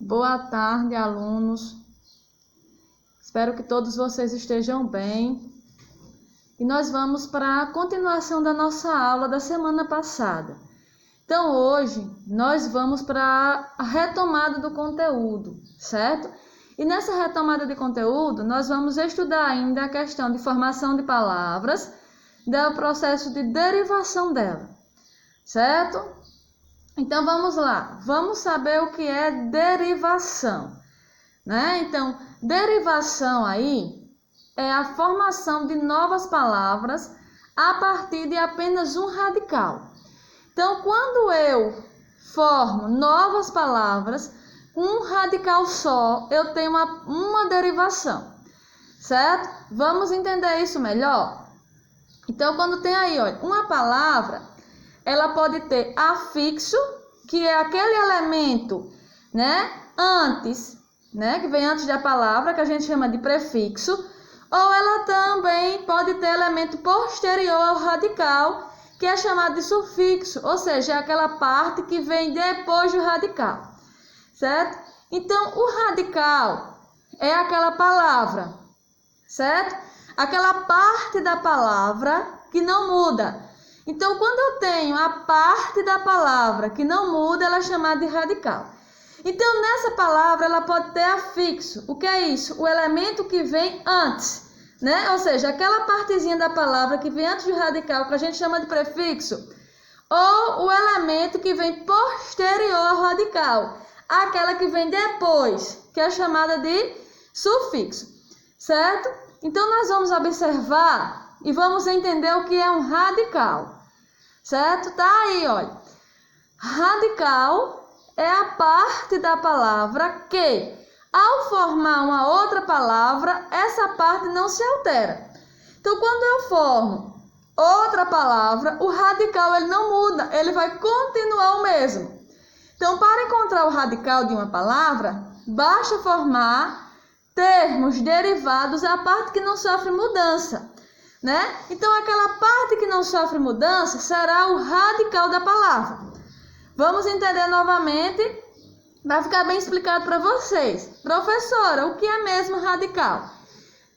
Boa tarde, alunos. Espero que todos vocês estejam bem. E nós vamos para a continuação da nossa aula da semana passada. Então, hoje, nós vamos para a retomada do conteúdo, certo? E nessa retomada de conteúdo, nós vamos estudar ainda a questão de formação de palavras, do processo de derivação dela, certo? Então, vamos lá. Vamos saber o que é derivação, né? Então, derivação aí é a formação de novas palavras a partir de apenas um radical. Então, quando eu formo novas palavras com um radical só, eu tenho uma derivação, certo? Vamos entender isso melhor? Então, quando tem aí, olha, uma palavra, ela pode ter afixo, que é aquele elemento, né, antes, né, que vem antes da palavra, que a gente chama de prefixo, ou ela também pode ter elemento posterior ao radical, que é chamado de sufixo, ou seja, é aquela parte que vem depois do radical, certo? Então, o radical é aquela palavra, certo? Aquela parte da palavra que não muda. Então, quando eu tenho a parte da palavra que não muda, ela é chamada de radical. Então, nessa palavra, ela pode ter afixo. O que é isso? O elemento que vem antes, né? Ou seja, aquela partezinha da palavra que vem antes do radical, que a gente chama de prefixo, ou o elemento que vem posterior ao radical, aquela que vem depois, que é chamada de sufixo, certo? Então, nós vamos observar e vamos entender o que é um radical, certo? Tá aí, olha. Radical é a parte da palavra que, ao formar uma outra palavra, essa parte não se altera. Então, quando eu formo outra palavra, o radical ele não muda, ele vai continuar o mesmo. Então, para encontrar o radical de uma palavra, basta formar termos derivados à parte que não sofre mudança, né? Então, aquela parte que não sofre mudança será o radical da palavra. Vamos entender novamente, vai ficar bem explicado para vocês. Professora, o que é mesmo radical?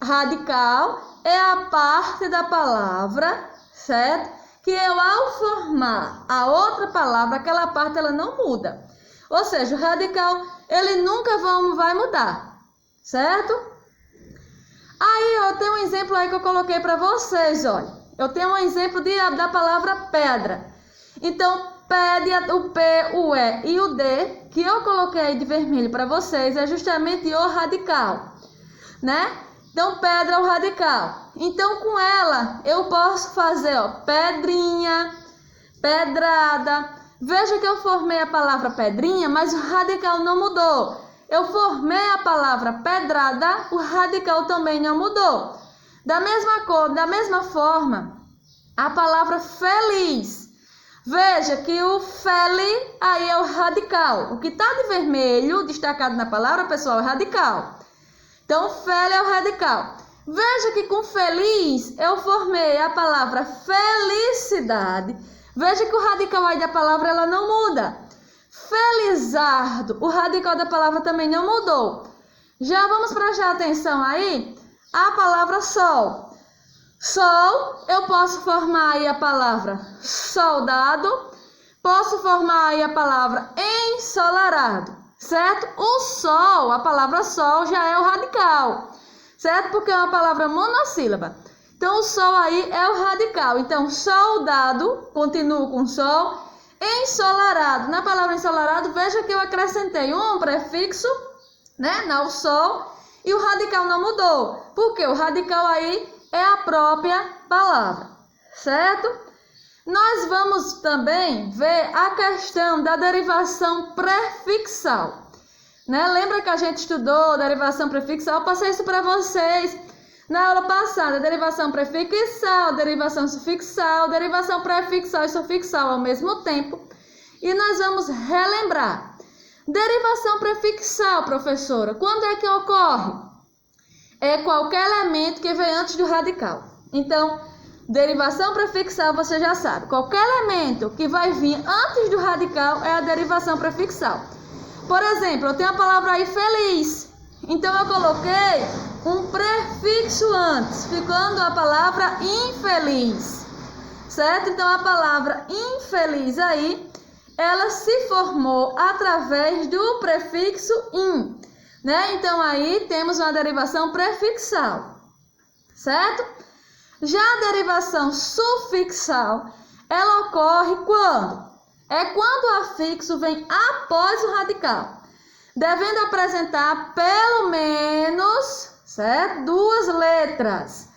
Radical é a parte da palavra, certo? Que eu, ao formar a outra palavra, aquela parte ela não muda. Ou seja, o radical, ele nunca vai mudar, certo? Aí, eu tenho um exemplo aí que eu coloquei para vocês, olha. Eu tenho um exemplo da palavra pedra. Então, o P, o E e o D, que eu coloquei aí de vermelho para vocês, é justamente o radical, né? Então, pedra é o radical. Então, com ela, eu posso fazer, ó, pedrinha, pedrada. Veja que eu formei a palavra pedrinha, mas o radical não mudou. Eu formei a palavra pedrada, o radical também não mudou. Da mesma forma, a palavra feliz. Veja que o feli aí é o radical. O que está de vermelho, destacado na palavra, pessoal, é radical. Então, feli é o radical. Veja que com feliz eu formei a palavra felicidade. Veja que o radical aí da palavra ela não muda. Felizardo, o radical da palavra também não mudou. Já vamos prestar atenção aí a palavra sol. Sol, eu posso formar aí a palavra soldado, posso formar aí a palavra ensolarado, certo? O sol, a palavra sol já é o radical, certo? Porque é uma palavra monossílaba. Então, o sol aí é o radical. Então, soldado, continuo com sol. Ensolarado, na palavra ensolarado, veja que eu acrescentei um prefixo, né, no sol, e o radical não mudou, porque o radical aí é a própria palavra, certo? Nós vamos também ver a questão da derivação prefixal, né? Lembra que a gente estudou derivação prefixal? Eu passei isso para vocês na aula passada, derivação prefixal, derivação sufixal, derivação prefixal e sufixal ao mesmo tempo. E nós vamos relembrar. Derivação prefixal, professora, quando é que ocorre? É qualquer elemento que vem antes do radical. Então, derivação prefixal você já sabe. Qualquer elemento que vai vir antes do radical é a derivação prefixal. Por exemplo, eu tenho a palavra aí feliz. Então eu coloquei um prefixo antes, ficando a palavra infeliz. Certo? Então a palavra infeliz aí, ela se formou através do prefixo in, né? Então aí temos uma derivação prefixal. Certo? Já a derivação sufixal, ela ocorre quando? É quando o afixo vem após o radical, devendo apresentar pelo menos, certo, 2 letras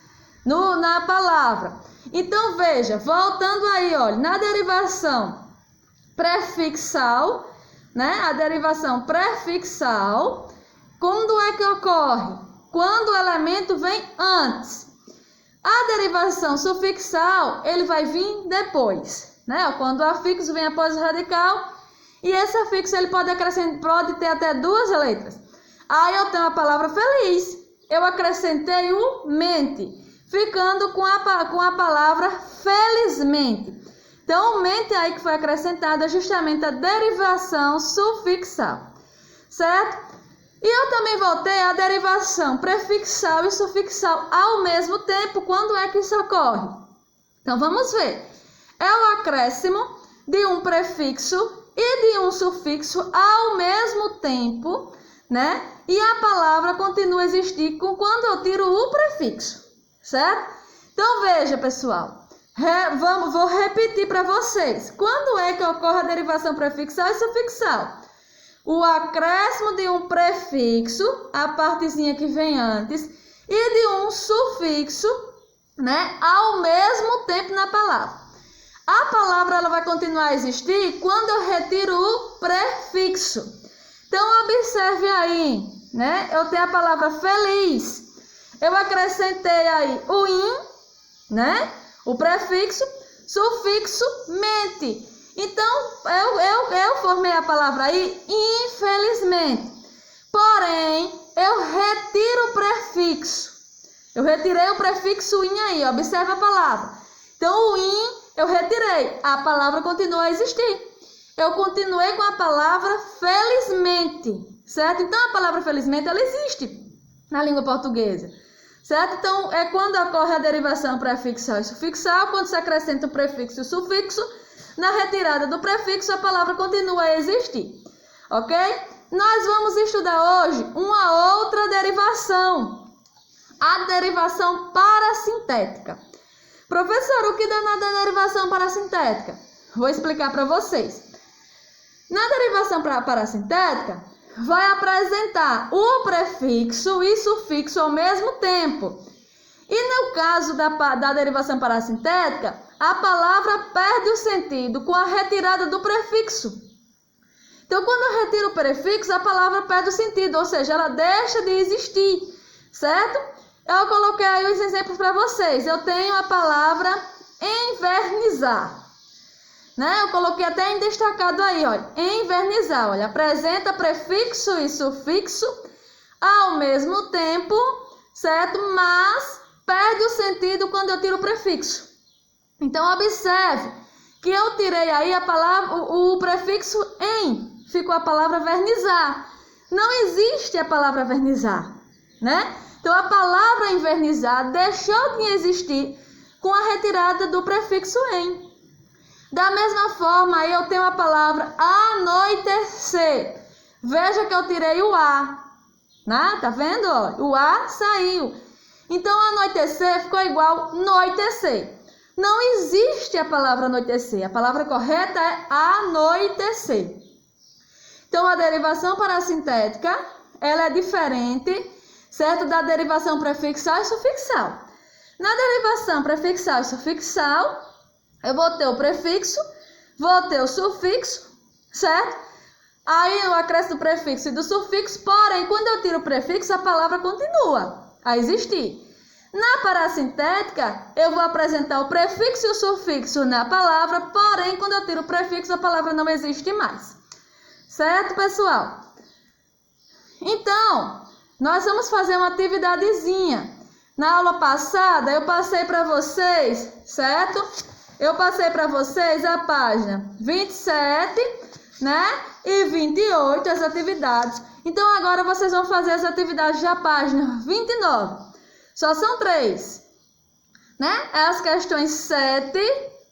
na palavra. Então veja, voltando aí, olha, na derivação prefixal, né? A derivação prefixal, quando é que ocorre? Quando o elemento vem antes. A derivação sufixal, ele vai vir depois, né? Quando o afixo vem após o radical, e esse afixo ele pode ter até 2 letras. Aí eu tenho a palavra feliz, eu acrescentei o mente, ficando com a palavra felizmente. Então o mente aí que foi acrescentada é justamente a derivação sufixal, certo? E eu também voltei à derivação prefixal e sufixal ao mesmo tempo. Quando é que isso ocorre? Então vamos ver. É o acréscimo de um prefixo e de um sufixo ao mesmo tempo, né? E a palavra continua a existir quando eu tiro o prefixo, certo? Então veja, pessoal, vou repetir para vocês. Quando é que ocorre a derivação prefixal e sufixal? O acréscimo de um prefixo, a partezinha que vem antes, e de um sufixo, né, ao mesmo tempo na palavra. A palavra ela vai continuar a existir quando eu retiro o prefixo. Então observe aí, né? Eu tenho a palavra feliz. Eu acrescentei aí o in, né? O prefixo, sufixo mente. Então, eu formei a palavra aí, infelizmente. Porém, eu retiro o prefixo. Eu retirei o prefixo in aí, observe a palavra. Então, o in eu retirei, a palavra continua a existir. Eu continuei com a palavra felizmente, certo? Então, a palavra felizmente, ela existe na língua portuguesa, certo? Então, é quando ocorre a derivação prefixal e sufixal, quando se acrescenta o prefixo e o sufixo. Na retirada do prefixo, a palavra continua a existir, ok? Nós vamos estudar hoje uma outra derivação, a derivação parasintética. Professor, o que danada é a derivação parasintética? Vou explicar para vocês. Na derivação parasintética, vai apresentar o prefixo e sufixo ao mesmo tempo. E no caso da derivação parasintética, a palavra perde o sentido com a retirada do prefixo. Então, quando eu retiro o prefixo, a palavra perde o sentido, ou seja, ela deixa de existir, certo? Eu coloquei aí os exemplos para vocês. Eu tenho a palavra envernizar, né? Eu coloquei até em destacado aí, olha, envernizar, olha, apresenta prefixo e sufixo ao mesmo tempo, certo? Mas perde o sentido quando eu tiro o prefixo. Então, observe que eu tirei aí a palavra, o prefixo em, ficou a palavra vernizar. Não existe a palavra vernizar, né? Então, a palavra invernizar deixou de existir com a retirada do prefixo em. Da mesma forma, aí eu tenho a palavra anoitecer. Veja que eu tirei o A, né? Tá vendo? O A saiu. Então, anoitecer ficou igual anoitecer. Não existe a palavra anoitecer. A palavra correta é anoitecer. Então, a derivação parasintética, ela é diferente, certo? Da derivação prefixal e sufixal. Na derivação prefixal e sufixal, eu vou ter o prefixo, vou ter o sufixo, certo? Aí eu acresço o prefixo e do sufixo, porém, quando eu tiro o prefixo, a palavra continua a existir. Na parasintética, eu vou apresentar o prefixo e o sufixo na palavra, porém, quando eu tiro o prefixo, a palavra não existe mais. Certo, pessoal? Então, nós vamos fazer uma atividadezinha. Na aula passada, eu passei para vocês, certo? Eu passei para vocês a página 27, né? E 28 as atividades. Então, agora vocês vão fazer as atividades da página 29. Só são 3, né? É as questões 7,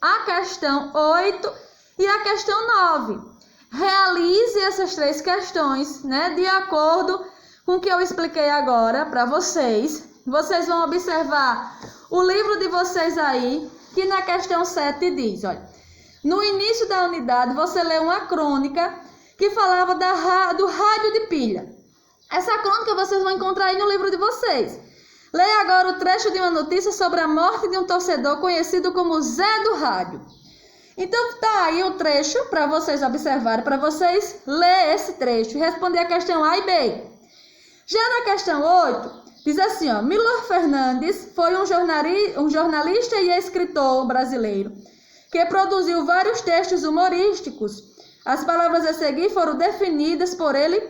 a questão 8 e a questão 9. Realize essas 3 questões, né? De acordo com o que eu expliquei agora para vocês. Vocês vão observar o livro de vocês aí, que na questão 7 diz, olha, no início da unidade você lê uma crônica que falava do rádio de pilha. Essa crônica vocês vão encontrar aí no livro de vocês. Leia agora o trecho de uma notícia sobre a morte de um torcedor conhecido como Zé do Rádio. Então tá aí o trecho para vocês observarem, para vocês ler esse trecho e responder a questão A e B. Já na questão 8, diz assim, ó, Milor Fernandes foi um jornalista e escritor brasileiro que produziu vários textos humorísticos. As palavras a seguir foram definidas por ele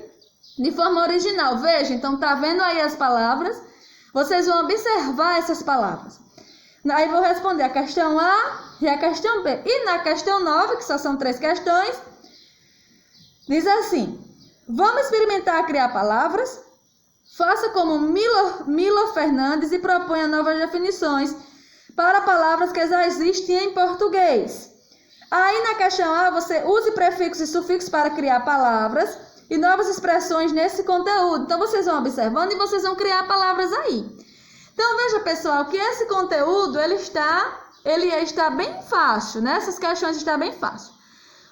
de forma original. Veja, então tá vendo aí as palavras? Vocês vão observar essas palavras. Aí vou responder a questão A e a questão B. E na questão 9, que só são 3 questões, diz assim, vamos experimentar criar palavras? Faça como Milor Fernandes e proponha novas definições para palavras que já existem em português. Aí na questão A, você use prefixos e sufixos para criar palavras e novas expressões nesse conteúdo. Então, vocês vão observando e vocês vão criar palavras aí. Então, veja, pessoal, que esse conteúdo, ele está bem fácil, né? Essas questões estão bem fácil,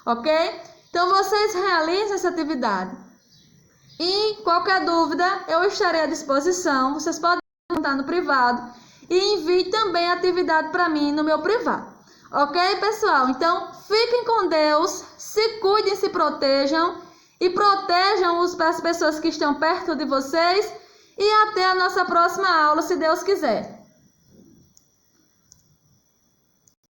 ok? Então, vocês realizem essa atividade. E qualquer dúvida, eu estarei à disposição. Vocês podem perguntar no privado e envie também a atividade para mim no meu privado. Ok, pessoal? Então, fiquem com Deus, se cuidem, se protejam e protejam as pessoas que estão perto de vocês. E até a nossa próxima aula, se Deus quiser.